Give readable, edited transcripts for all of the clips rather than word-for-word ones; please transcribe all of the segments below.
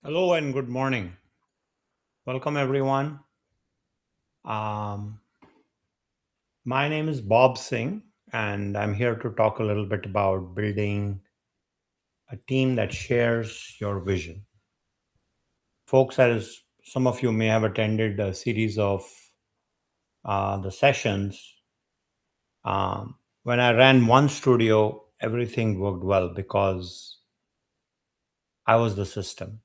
Hello and good morning. Welcome, everyone. Um, my name is Bob Singh, and I'm here to talk a little bit about building a team that shares your vision. Folks, as some of you may have attended a series of the sessions, when I ran one studio, everything worked well because I was the system.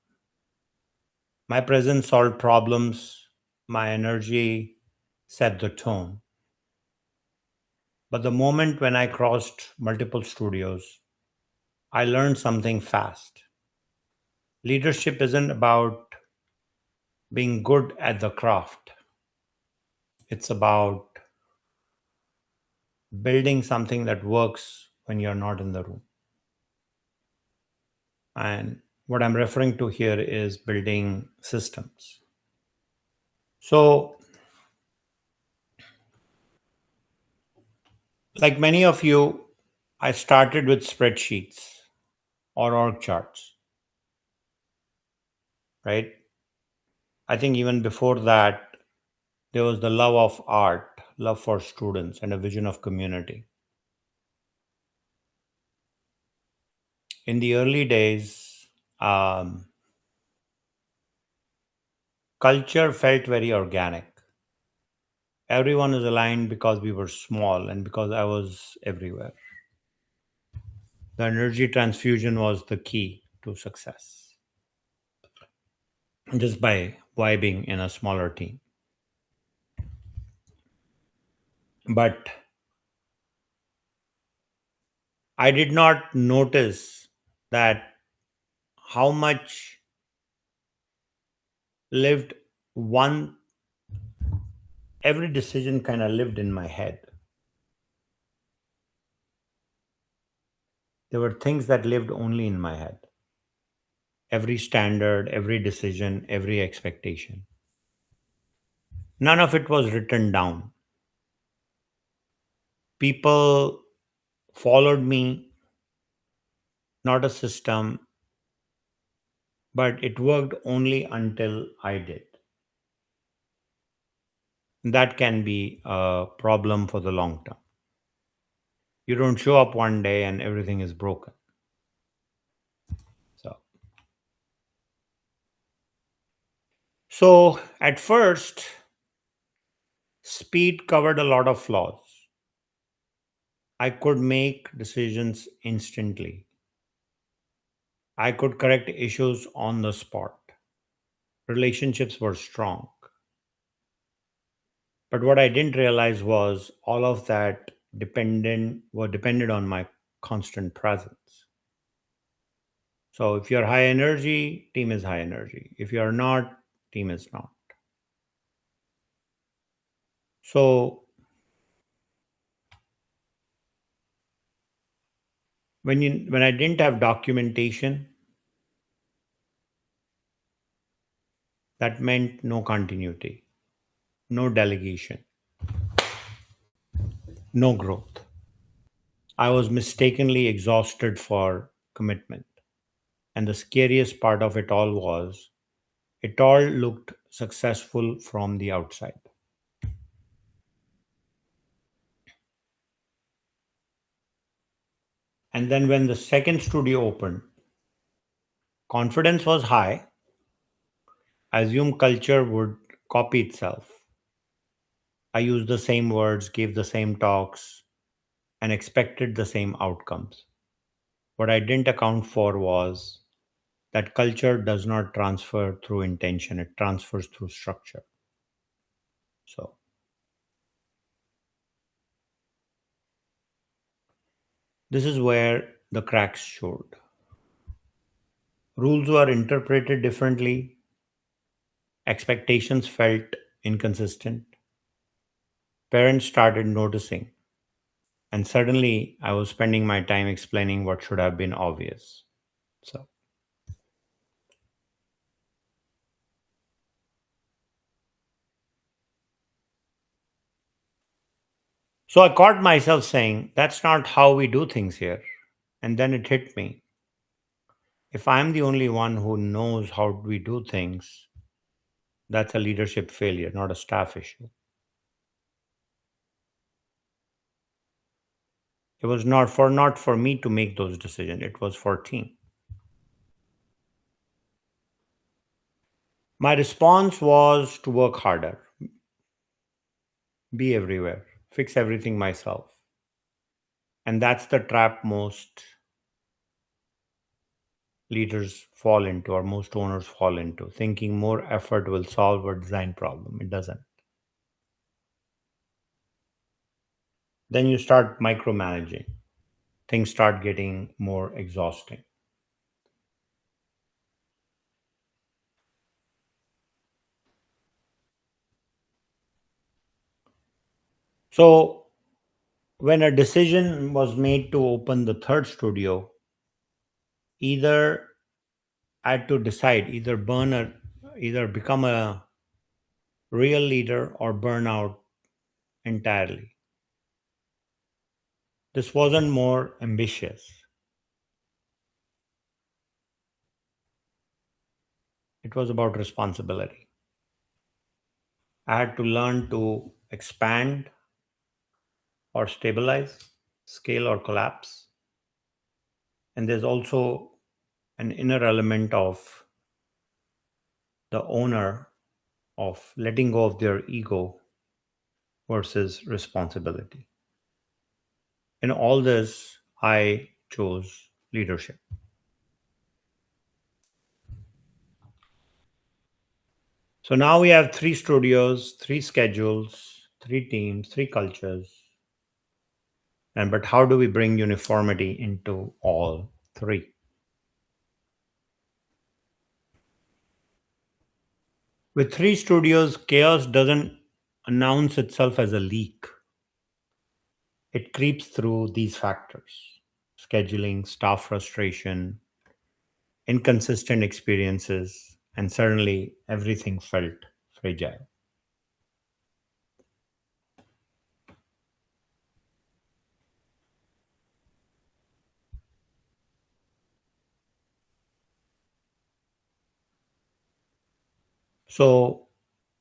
My presence solved problems, my energy set the tone. But the moment when I crossed multiple studios, I learned something fast. Leadership isn't about being good at the craft, it's about building something that works when you're not in the room. And what I'm referring to here is building systems. So, like many of you, I started with spreadsheets or org charts, right? I think even before that, there was the love of art, love for students, and a vision of community. In the early days, culture felt very organic. Everyone is aligned because we were small and because I was everywhere. The energy transfusion was the key to success, just by vibing in a smaller team. But I did not notice that how much lived one, every decision kind of lived in my head. There were things that lived only in my head. Every standard, every decision, every expectation. None of it was written down. People followed me, not a system, but it worked only until I did. That can be a problem for the long term. You don't show up one day and everything is broken. So, so at first, speed covered a lot of flaws. I could make decisions instantly. I could correct issues on the spot. Relationships were strong. But what I didn't realize was all of that depended on my constant presence. So if you're high energy, team is high energy. If you're not, team is not. So when I didn't have documentation, that meant no continuity, no delegation, no growth. I was mistakenly exhausted for commitment. And the scariest part of it all was it all looked successful from the outside. And then when the second studio opened, confidence was high. I assumed culture would copy itself. I used the same words, gave the same talks, and expected the same outcomes. What I didn't account for was that culture does not transfer through intention, it transfers through structure. So, this is where the cracks showed. Rules were interpreted differently, expectations felt inconsistent, parents started noticing, and suddenly I was spending my time explaining what should have been obvious. So, so I caught myself saying, that's not how we do things here. And then it hit me. If I'm the only one who knows how we do things, that's a leadership failure, not a staff issue. It was not for me to make those decisions. It was for team. My response was to work harder, be everywhere, fix everything myself. And that's the trap most leaders fall into, or most owners fall into, thinking more effort will solve a design problem. It doesn't. Then you start micromanaging. Things start getting more exhausting. So, when a decision was made to open the third studio, either I had to decide either become a real leader or burn out entirely. This wasn't more ambitious, it was about responsibility. I had to learn to expand or stabilize, scale or collapse. And there's also an inner element of the owner of letting go of their ego versus responsibility. In all this, I chose leadership. So now we have three studios, three schedules, three teams, three cultures. And but how do we bring uniformity into all three? With three studios, chaos doesn't announce itself as a leak. It creeps through these factors: scheduling, staff frustration, inconsistent experiences, and suddenly everything felt fragile. So,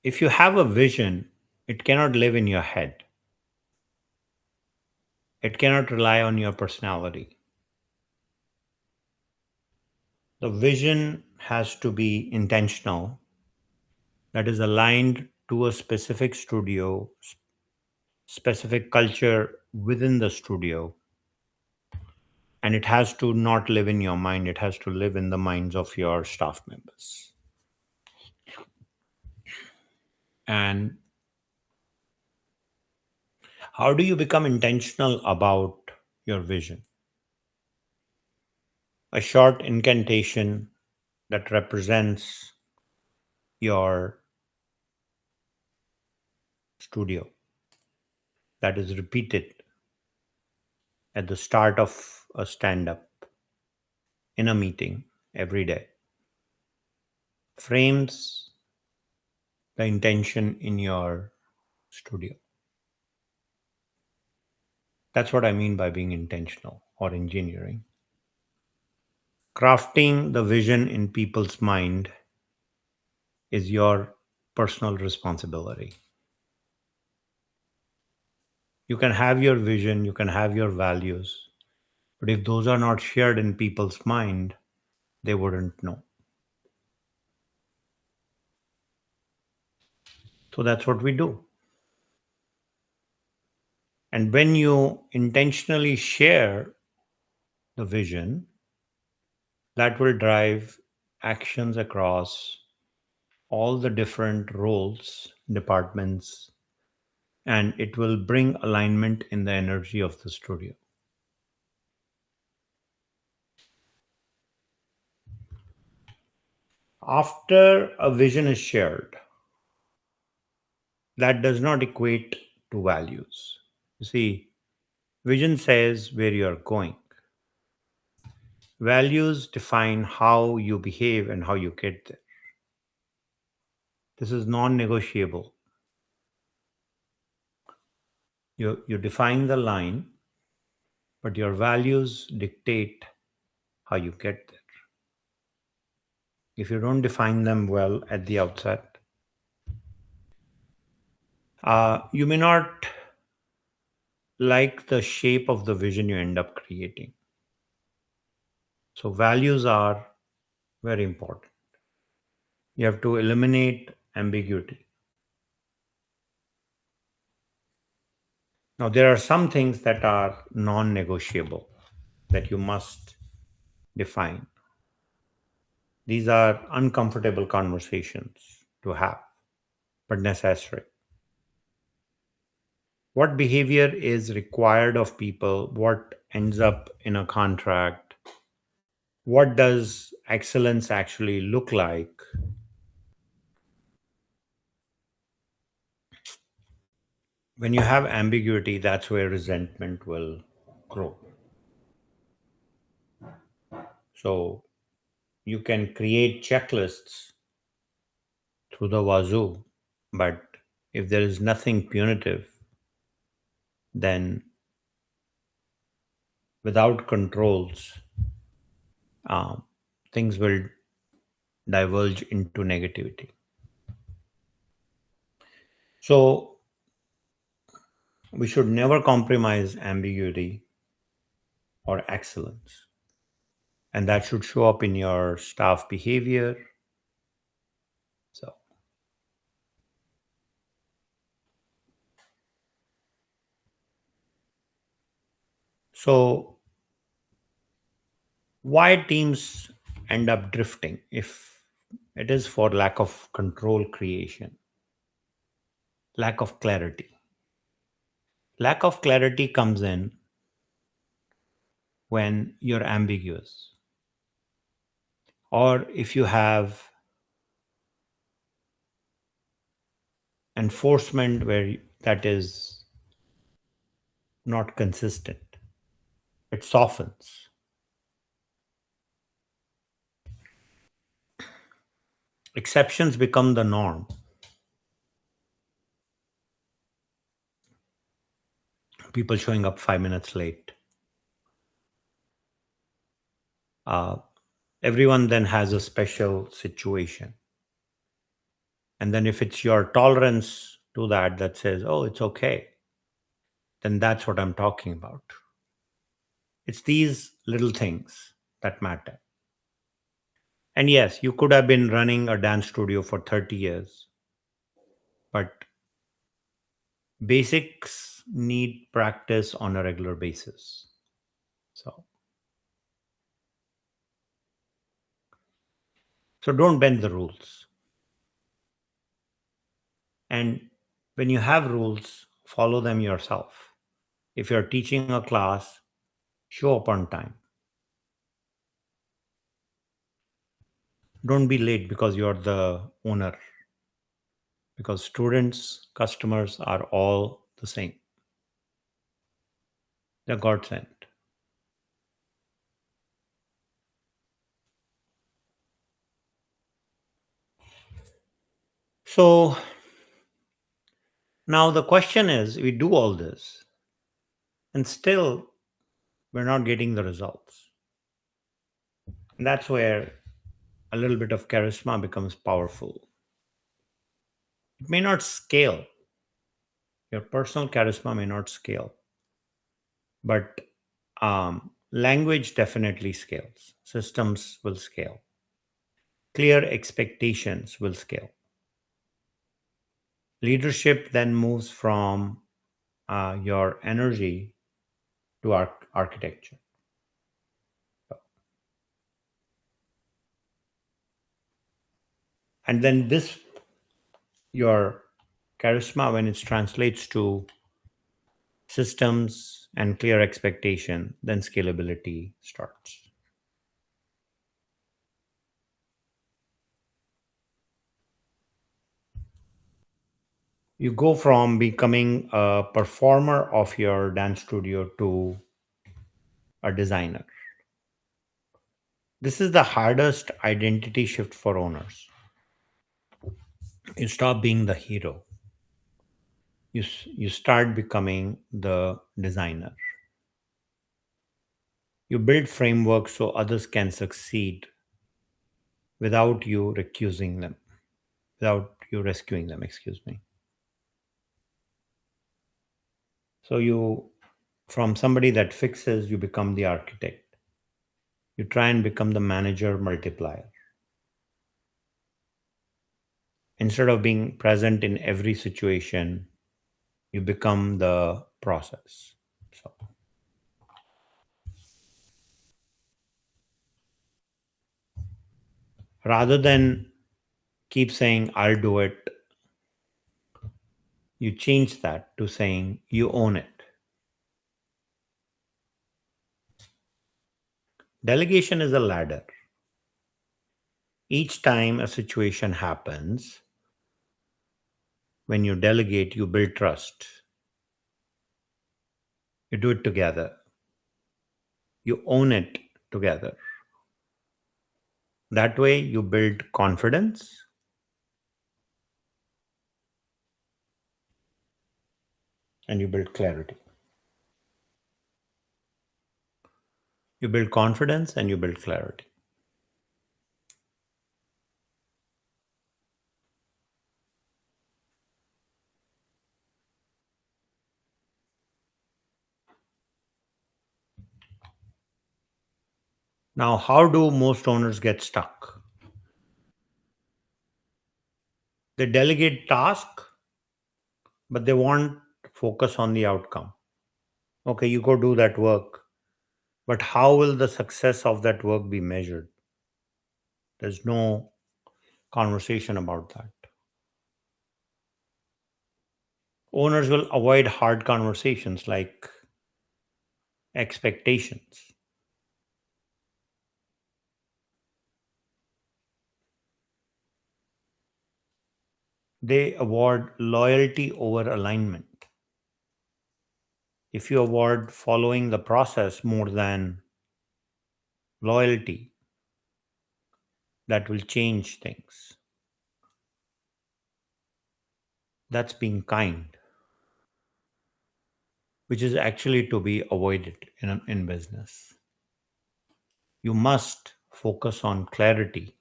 if you have a vision, it cannot live in your head, it cannot rely on your personality. The vision has to be intentional, that is aligned to a specific studio, specific culture within the studio, and it has to not live in your mind, it has to live in the minds of your staff members. And how do you become intentional about your vision? A short incantation that represents your studio, that is repeated at the start of a stand up, in a meeting, every day, frames the intention in your studio. That's what I mean by being intentional or engineering. Crafting the vision in people's mind is your personal responsibility. You can have your vision, you can have your values, but if those are not shared in people's mind, they wouldn't know. So that's what we do. And when you intentionally share the vision, that will drive actions across all the different roles, departments, and it will bring alignment in the energy of the studio. After a vision is shared, that does not equate to values. You see, vision says where you are going. Values define how you behave and how you get there. This is non negotiable. You define the line, but your values dictate how you get there. if you don't define them well at the outset, you may not like the shape of the vision you end up creating. So, values are very important. You have to eliminate ambiguity. Now, there are some things that are non negotiable that you must define. These are uncomfortable conversations to have, but necessary. What behavior is required of people? What ends up in a contract? What does excellence actually look like? When you have ambiguity, that's where resentment will grow. So you can create checklists through the wazoo, but if there is nothing punitive, then without controls, um, things will diverge into negativity. So we should never compromise ambiguity or excellence. And that should show up in your staff behavior. So, so why teams end up drifting if it is for lack of control creation, lack of clarity. Lack of clarity comes in when you're ambiguous, or if you have enforcement where that is not consistent. It softens. Exceptions become the norm. People showing up 5 minutes late. Uh, Everyone then has a special situation. And then if it's your tolerance to that that says, oh, it's okay, then that's what I'm talking about. It's these little things that matter. And yes, you could have been running a dance studio for 30 years, but basics need practice on a regular basis. So, so don't bend the rules. And when you have rules, follow them yourself. If you're teaching a class, show up on time. Don't be late because you're the owner, because students, customers are all the same. They're God sent. So now the question is we do all this and still we're not getting the results. And that's where a little bit of charisma becomes powerful. It may not scale, your personal charisma may not scale, but language definitely scales. Systems will scale. Clear expectations will scale. Leadership then moves from your energy to architecture. And then this, your charisma, when it translates to systems and clear expectation, then scalability starts. You go from becoming a performer of your dance studio to a designer. This is the hardest identity shift for owners. You stop being the hero. You start becoming the designer. You build frameworks so others can succeed without you recusing them, without you rescuing them, excuse me. So you, from somebody that fixes, you become the architect. You try and become the manager multiplier. Instead of being present in every situation, you become the process. So rather than keep saying, I'll do it, you change that to saying, you own it. Delegation is a ladder. Each time a situation happens, when you delegate, you build trust. You do it together. You own it together. That way, you build confidence and you build clarity. You build confidence and you build clarity. Now, how do most owners get stuck? They delegate task, but they want focus on the outcome. Okay, you go do that work, but how will the success of that work be measured? There's no conversation about that. Owners will avoid hard conversations like expectations. They award loyalty over alignment. If you award following the process more than loyalty, that will change things. That's being kind, which is actually to be avoided in business. You must focus on clarity,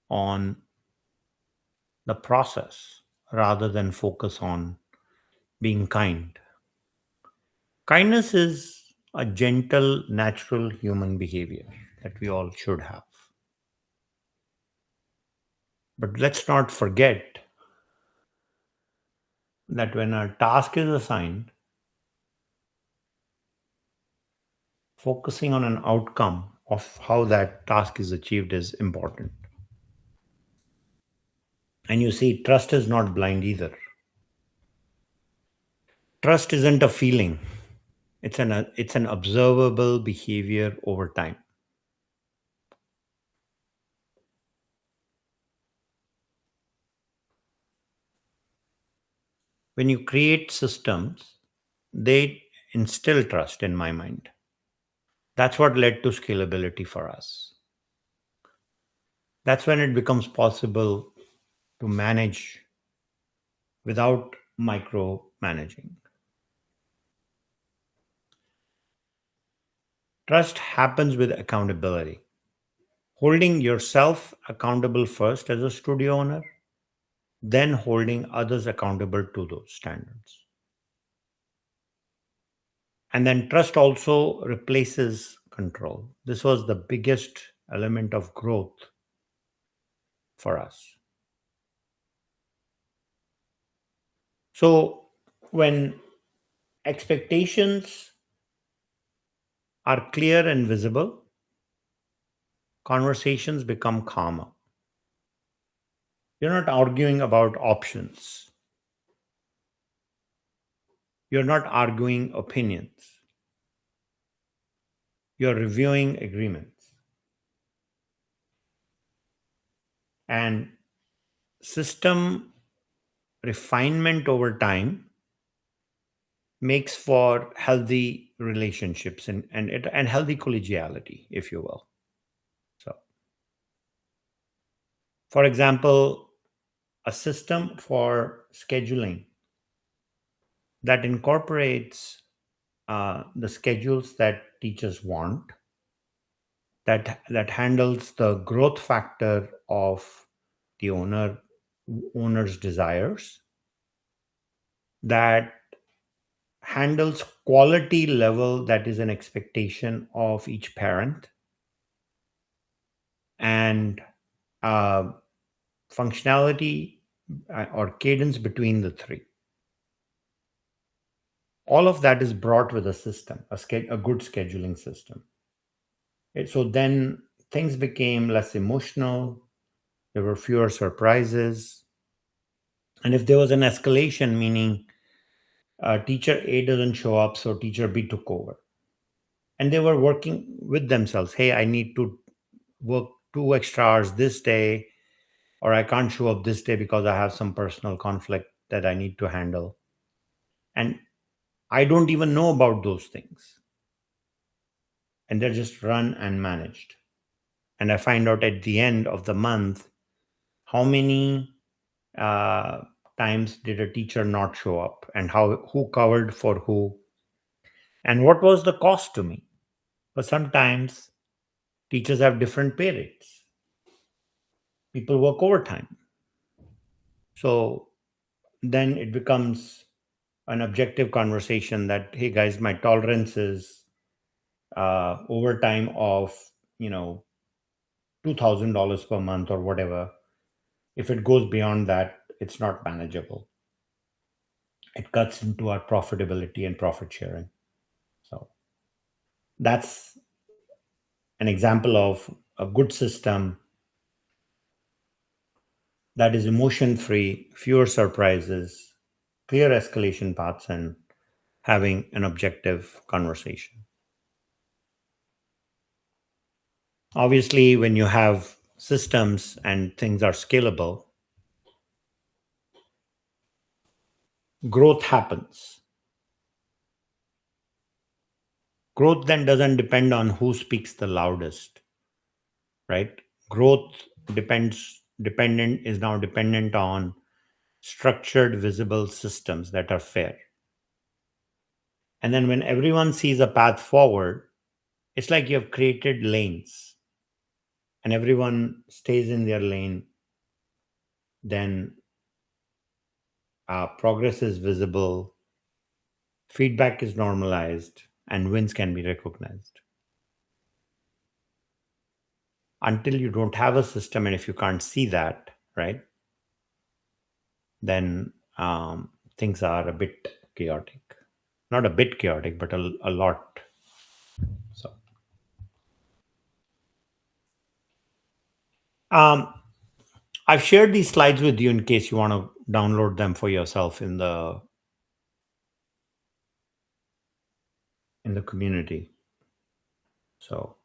on the process, rather than focus on being kind. Kindness is a gentle, natural human behavior that we all should have. But let's not forget that when a task is assigned, focusing on an outcome of how that task is achieved is important. And you see, trust is not blind either. Trust isn't a feeling, it's an observable behavior over time. When you create systems, they instill trust in my mind. That's what led to scalability for us. That's when it becomes possible to manage without micromanaging. Trust happens with accountability. Holding yourself accountable first as a studio owner, then holding others accountable to those standards. And then trust also replaces control. This was the biggest element of growth for us. So, when expectations are clear and visible, conversations become calmer. You're not arguing about options, you're not arguing opinions, you're reviewing agreements. And system refinement over time makes for healthy relationships and healthy collegiality, if you will. So, for example, a system for scheduling that incorporates the schedules that teachers want, that handles the growth factor of the owner's desires, that handles quality level, that is an expectation of each parent, and uh, functionality or cadence between the three. All of that is brought with a system, a good scheduling system. So then things became less emotional. There were fewer surprises. And if there was an escalation, meaning teacher A doesn't show up, so teacher B took over. And they were working with themselves. Hey, I need to work 2 extra hours this day, or I can't show up this day because I have some personal conflict that I need to handle. And I don't even know about those things. And they're just run and managed. And I find out at the end of the month how many uh, times did a teacher not show up, and who covered for who, and what was the cost to me. But sometimes teachers have different pay rates. People work overtime. So then it becomes an objective conversation that, hey guys, my tolerance is overtime of, you know, $2,000 per month or whatever. If it goes beyond that, it's not manageable. It cuts into our profitability and profit sharing. So that's an example of a good system that is emotion free, fewer surprises, clear escalation paths, and having an objective conversation. Obviously, when you have systems and things are scalable, growth happens. Growth then doesn't depend on who speaks the loudest, right? Growth dependent is now dependent on structured, visible systems that are fair. And then when everyone sees a path forward, it's like you have created lanes and everyone stays in their lane, then progress is visible, feedback is normalized, and wins can be recognized. Until you don't have a system, and if you can't see that, right, then things are a bit chaotic. Not a bit chaotic, but a lot. So, um, I've shared these slides with you in case you want to download them for yourself in the community. So,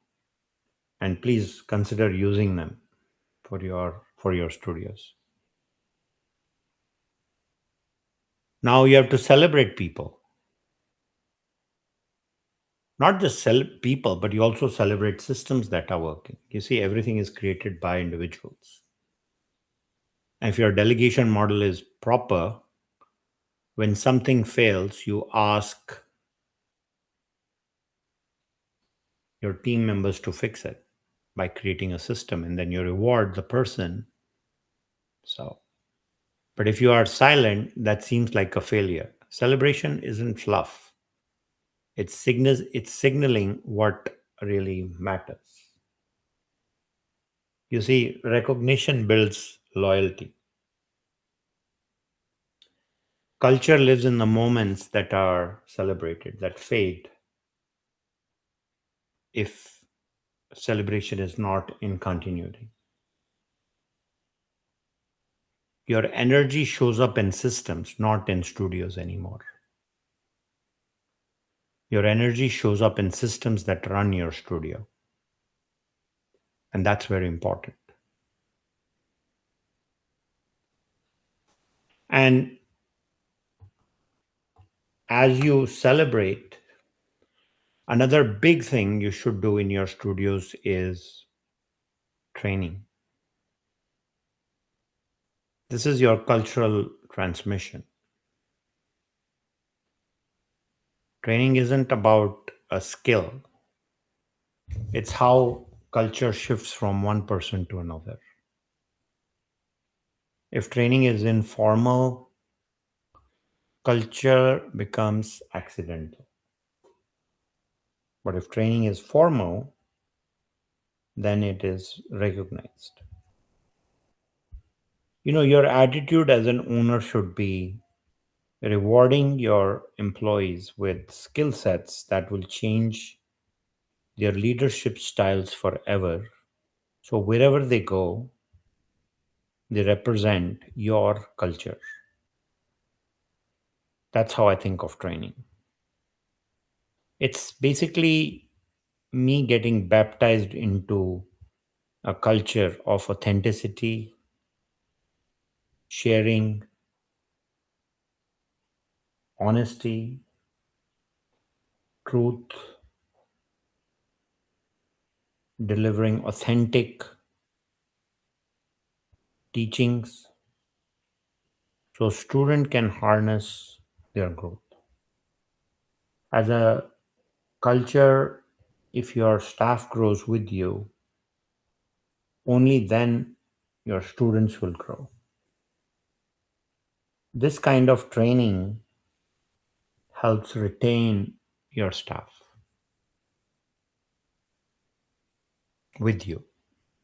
and please consider using them for your studios. Now you have to celebrate people. Not just people, but you also celebrate systems that are working. You see, everything is created by individuals. And if your delegation model is proper, when something fails, you ask your team members to fix it by creating a system, and then you reward the person. So, but if you are silent, that seems like a failure. Celebration isn't fluff. It's signaling what really matters. You see, recognition builds loyalty. Culture lives in the moments that are celebrated, that fade if celebration is not in continuity. Your energy shows up in systems, not in studios anymore. Your energy shows up in systems that run your studio. And that's very important. And as you celebrate, another big thing you should do in your studios is training. This is your cultural transmission. Training isn't about a skill, it's how culture shifts from one person to another. If training is informal, culture becomes accidental. But if training is formal, then it is recognized. Your attitude as an owner should be rewarding your employees with skill sets that will change their leadership styles forever. So wherever they go, they represent your culture. That's how I think of training. It's basically me getting baptized into a culture of authenticity, sharing, honesty, truth, delivering authentic teachings so student can harness their growth. As a culture, if your staff grows with you, only then your students will grow. This kind of training helps retain your staff with you.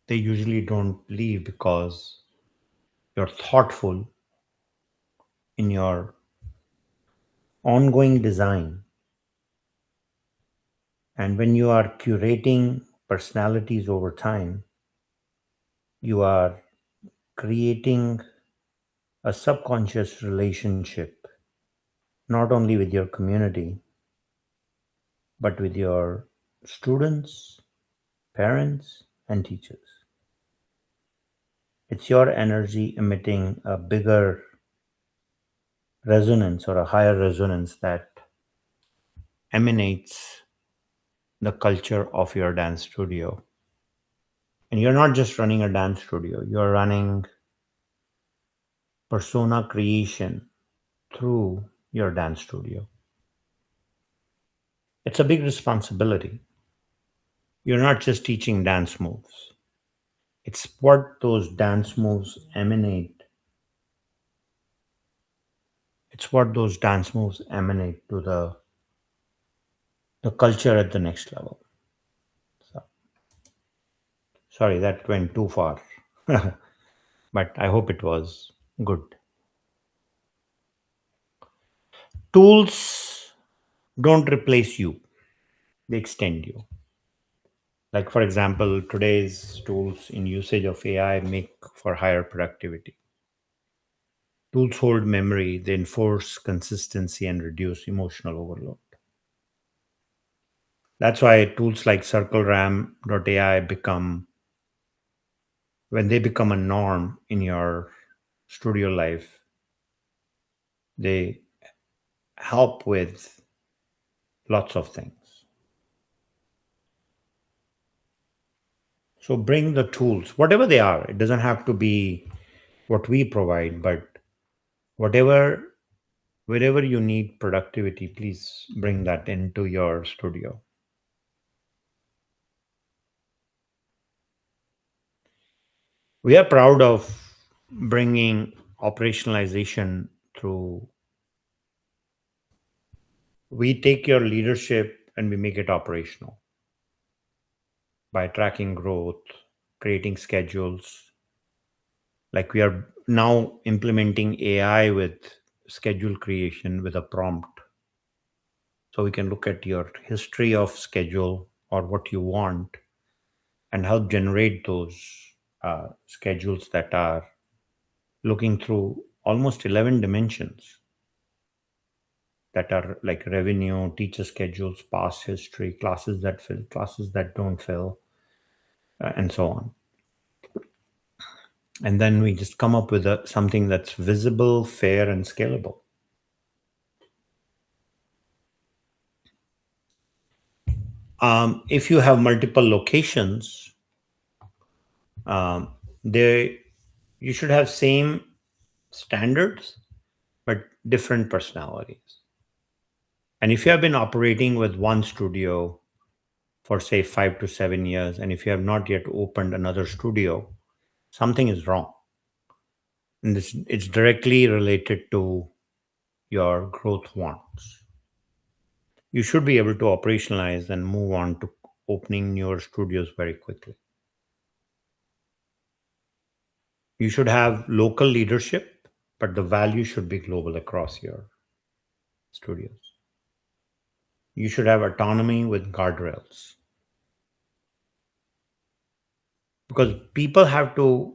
They usually don't leave because you're thoughtful in your ongoing design. And when you are curating personalities over time, you are creating a subconscious relationship, not only with your community, but with your students, parents, and teachers. It's your energy emitting a bigger resonance or a higher resonance that emanates the culture of your dance studio. And you're not just running a dance studio, you're running persona creation through your dance studio. It's a big responsibility. You're not just teaching dance moves, it's what those dance moves emanate. It's what those dance moves emanate to the culture at the next level. So, sorry, that went too far, but I hope it was good. Tools don't replace you, they extend you. Like, for example, today's tools in usage of AI make for higher productivity. Tools hold memory, they enforce consistency and reduce emotional overload. That's why tools like CircleRAM.ai when they become a norm in your studio life, they help with lots of things. So bring the tools, whatever they are. It doesn't have to be what we provide, but whatever, wherever you need productivity, please bring that into your studio. We are proud of bringing operationalization through. We take your leadership and we make it operational by tracking growth, creating schedules. Like we are now implementing AI with schedule creation with a prompt. So we can look at your history of schedule or what you want and help generate those schedules that are looking through almost 11 dimensions that are like revenue, teacher schedules, past history, classes that fill, classes that don't fill, and so on. And then we just come up with something that's visible, fair, and scalable. If you have multiple locations, they you should have same standards but different personalities. And if you have been operating with one studio for say 5 to 7 years, and if you have not yet opened another studio, something is wrong. And this it's directly related to your growth wants. You should be able to operationalize and move on to opening newer studios very quickly. You should have local leadership, but the value should be global across your studios. You should have autonomy with guardrails because people have to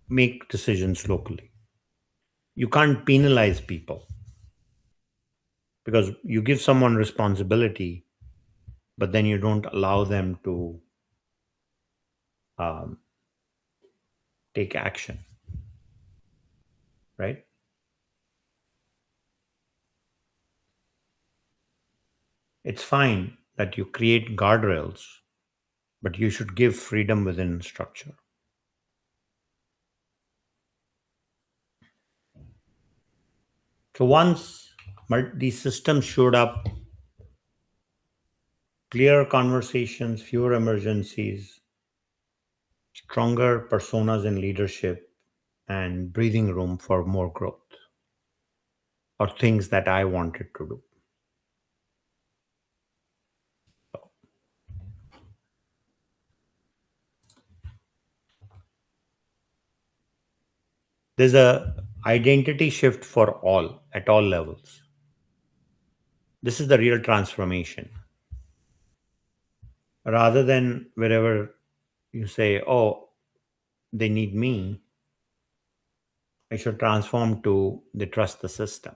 make decisions locally. You can't penalize people because you give someone responsibility, but then you don't allow them to um, take action, right? It's fine that you create guardrails, but you should give freedom within structure. So once these systems showed up, clear conversations, fewer emergencies, stronger personas in leadership, and breathing room for more growth or things that I wanted to do. There's a identity shift for all at all levels. This is the real transformation. Rather than wherever you say, oh, they need me, I should transform to they trust the system.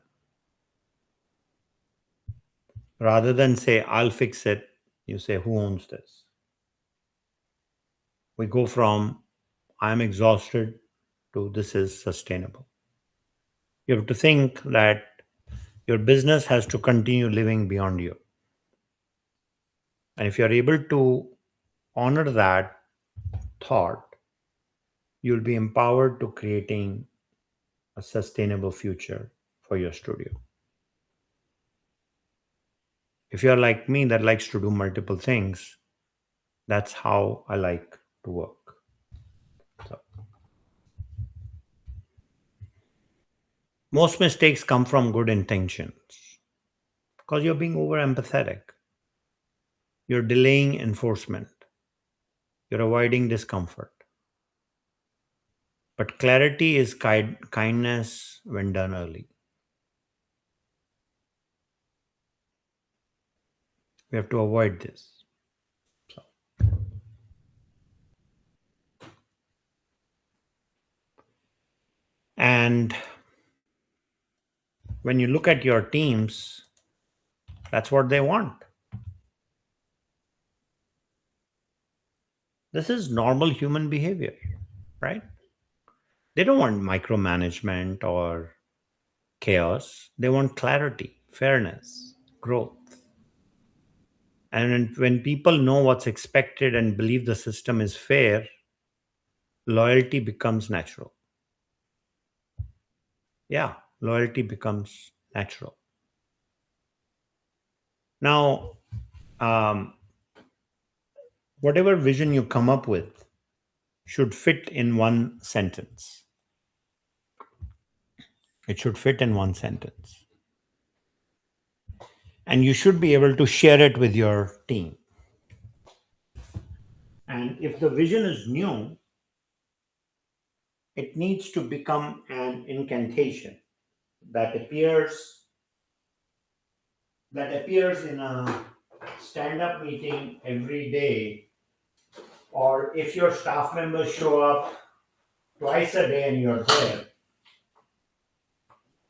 Rather than say, I'll fix it, you say, who owns this? We go from I'm exhausted to this is sustainable. You have to think that your business has to continue living beyond you. And if you're able to honor that thought, you'll be empowered to creating a sustainable future for your studio. If you're like me that likes to do multiple things, that's how I like to work. So, most mistakes come from good intentions because you're being over empathetic. You're delaying enforcement. You're avoiding discomfort. But clarity is kindness when done early. We have to avoid this. So, and when you look at your teams, that's what they want. This is normal human behavior, right? They don't want micromanagement or chaos. They want clarity, fairness, growth. And when people know what's expected and believe the system is fair, loyalty becomes natural. Yeah, loyalty becomes natural. Now, um, whatever vision you come up with should fit in one sentence. It should fit in one sentence. And you should be able to share it with your team. And if the vision is new, it needs to become an incantation that appears in a stand-up meeting every day, or if your staff members show up twice a day and you're there,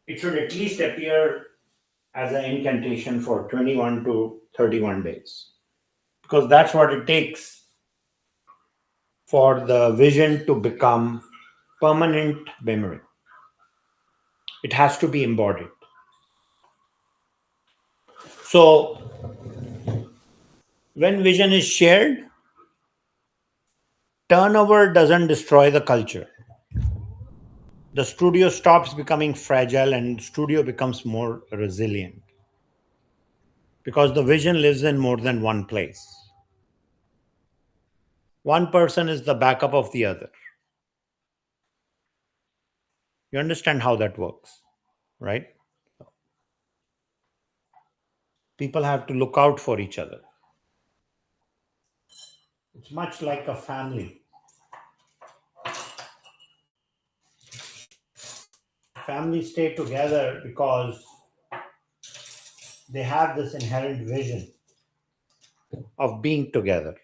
it should at least appear as an incantation for 21 to 31 days. Because that's what it takes for the vision to become permanent memory. It has to be embodied. So, when vision is shared, turnover doesn't destroy the culture. The studio stops becoming fragile and studio becomes more resilient because the vision lives in more than one place. One person is the backup of the other. You understand how that works, right? People have to look out for each other. It's much like a family. Families stay together because they have this inherent vision of being together.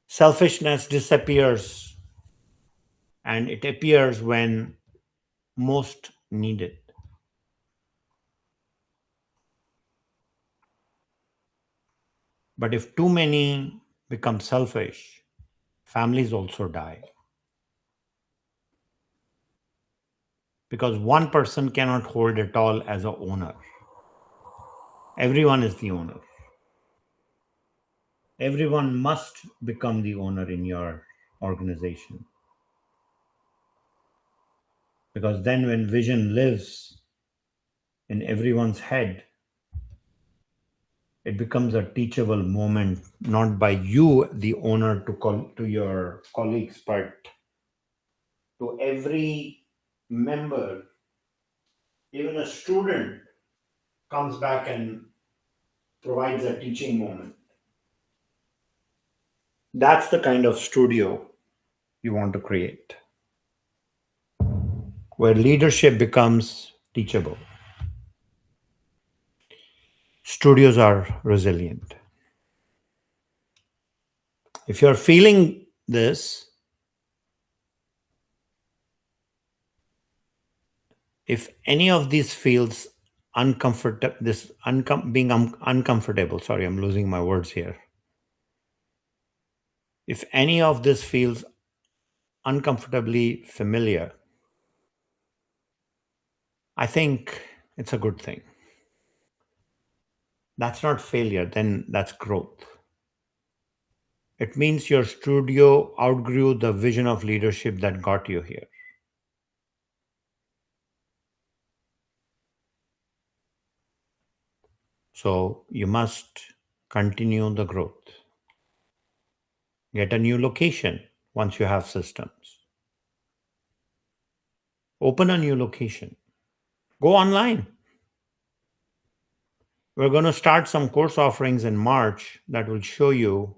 Selfishness disappears and it appears when most needed. But if too many become selfish, families also die because one person cannot hold it all as a owner. Everyone is the owner. Everyone must become the owner in your organization because then when vision lives in everyone's head, it becomes a teachable moment, not by you, the owner, to your colleagues, but to every member. Even a student comes back and provides a teaching moment. That's the kind of studio you want to create, where leadership becomes teachable. Studios are resilient. If you're feeling this, if any of these feels uncomfortable, uncomfortable, sorry, I'm losing my words here. If any of this feels uncomfortably familiar, I think it's a good thing. That's not failure, then that's growth. It means your studio outgrew the vision of leadership that got you here. So you must continue the growth. Get a new location once you have systems. Open a new location. Go online. We're going to start some course offerings in March that will show you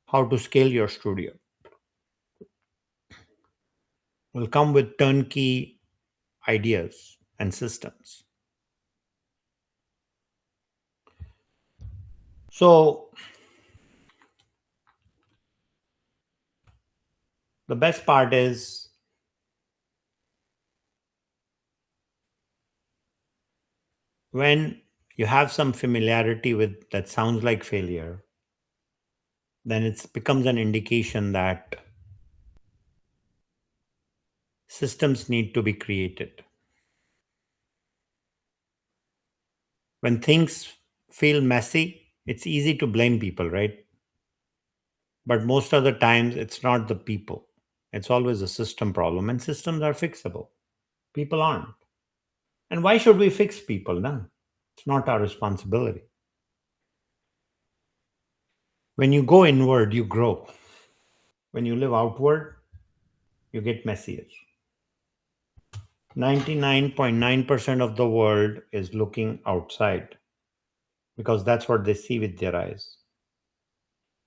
how to scale your studio. Will come with turnkey ideas and systems. So, the best part is when you have some familiarity with that sounds like failure, then it becomes an indication that systems need to be created. When things feel messy, it's easy to blame people, right? But most of the times, it's not the people. It's always a system problem, and systems are fixable. People aren't. And why should we fix people then? It's not our responsibility. When you go inward, you grow. When you live outward, you get messier. 99.9% of the world is looking outside because that's what they see with their eyes.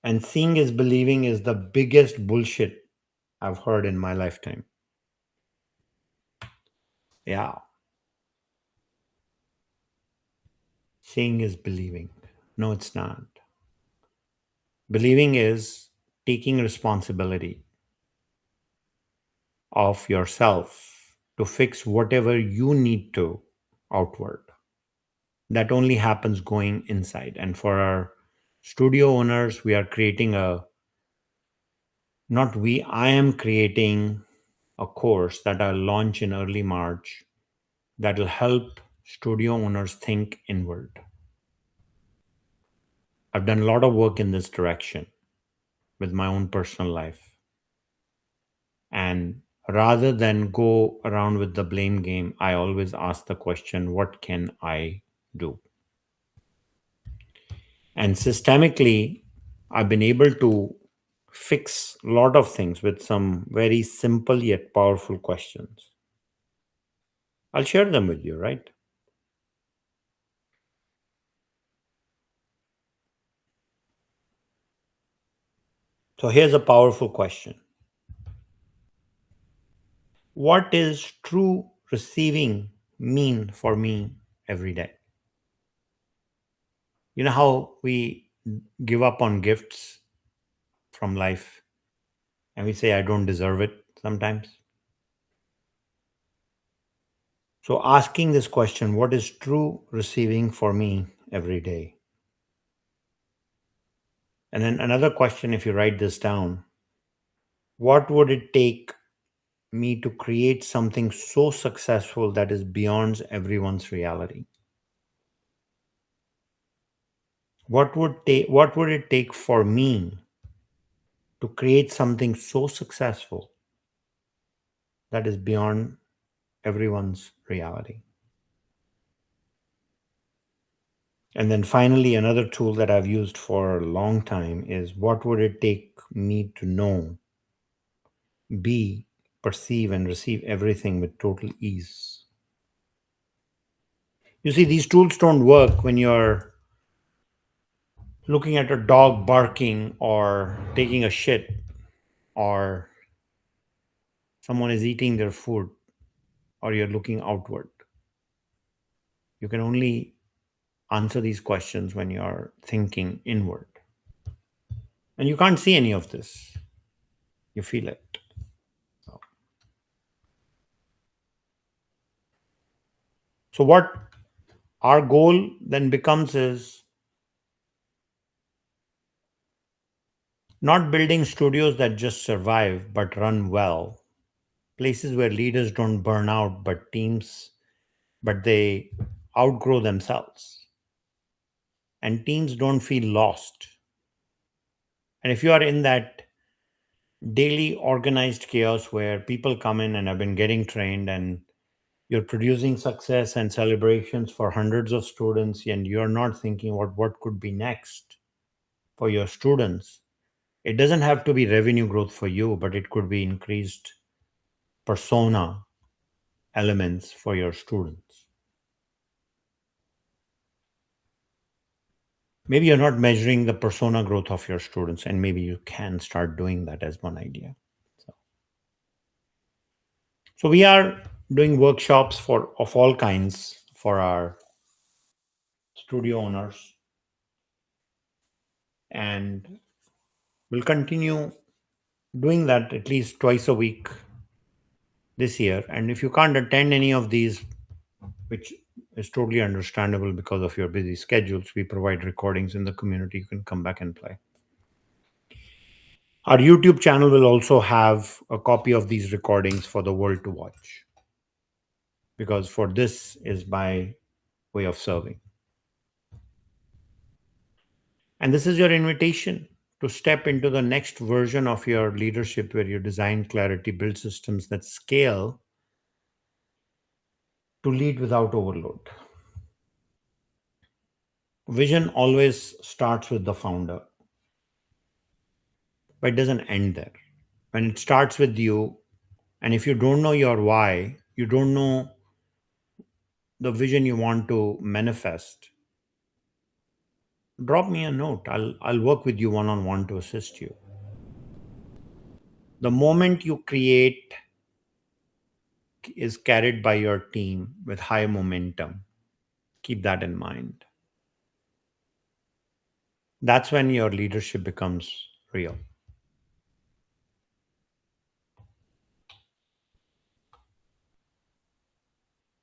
And seeing is believing is the biggest bullshit I've heard in my lifetime. Yeah, seeing is believing. No, it's not. Believing is taking responsibility of yourself to fix whatever you need to outward. That only happens going inside. And for our studio owners, we are creating not we, I am creating a course that I'll launch in early March that will help studio owners think inward. I've done a lot of work in this direction with my own personal life. And rather than go around with the blame game, I always ask the question, what can I do? And systemically, I've been able to fix a lot of things with some very simple yet powerful questions. I'll share them with you, right? So here's a powerful question. What is true receiving mean for me every day? You know how we give up on gifts from life and we say, I don't deserve it sometimes? So, asking this question, what is true receiving for me every day? And then another question, if you write this down, what would it take me to create something so successful that is beyond everyone's reality? What would it take for me to create something so successful that is beyond everyone's reality? And then finally, another tool that I've used for a long time is what would it take me to know, be, perceive, and receive everything with total ease? You see, these tools don't work when you're looking at a dog barking or taking a shit or someone is eating their food or you're looking outward. You can only answer these questions when you're thinking inward. And you can't see any of this, you feel it. So, what our goal then becomes is not building studios that just survive but run well, places where leaders don't burn out but they outgrow themselves, and teams don't feel lost. And if you are in that daily organized chaos where people come in and have been getting trained and you're producing success and celebrations for hundreds of students and you're not thinking what could be next for your students, it doesn't have to be revenue growth for you, but it could be increased persona elements for your students. Maybe you're not measuring the persona growth of your students, and maybe you can start doing that as one idea. So we are doing workshops for of all kinds for our studio owners, and we'll continue doing that at least twice a week this year. And if you can't attend any of these, which is totally understandable because of your busy schedules, we provide recordings in the community. You can come back and play. Our YouTube channel will also have a copy of these recordings for the world to watch, because for this is my way of serving. And this is your invitation to step into the next version of your leadership where you design clarity, build systems that scale to lead without overload. Vision always starts with the founder, but it doesn't end there. When it starts with you, and if you don't know your why, you don't know the vision you want to manifest, drop me a note. I'll work with you one on one to assist you. The moment you create is carried by your team with high momentum. Keep that in mind. That's when your leadership becomes real.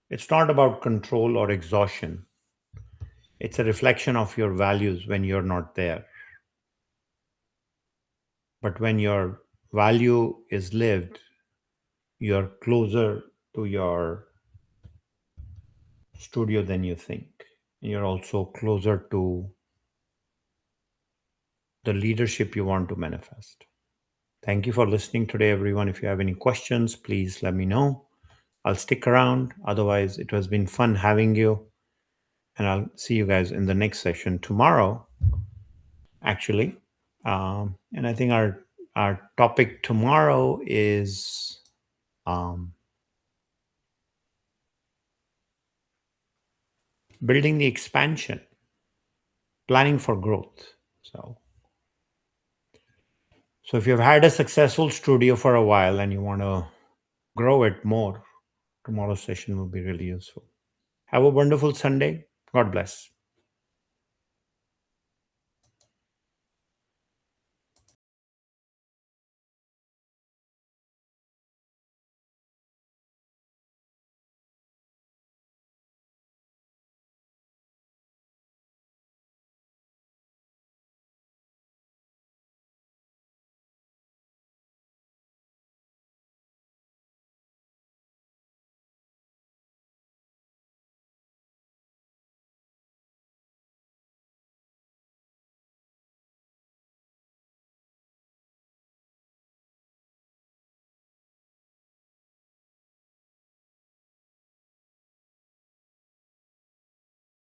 It's not about control or exhaustion. It's a reflection of your values when you're not there. But when your value is lived, you're closer to your studio than you think. And you're also closer to the leadership you want to manifest. Thank you for listening today, everyone. If you have any questions, please let me know. I'll stick around. Otherwise, it has been fun having you. And I'll see you guys in the next session tomorrow. Actually, And I think our topic tomorrow is um, building the expansion, planning for growth. So if you've had a successful studio for a while and you want to grow it more, tomorrow's session will be really useful. Have a wonderful Sunday. God bless.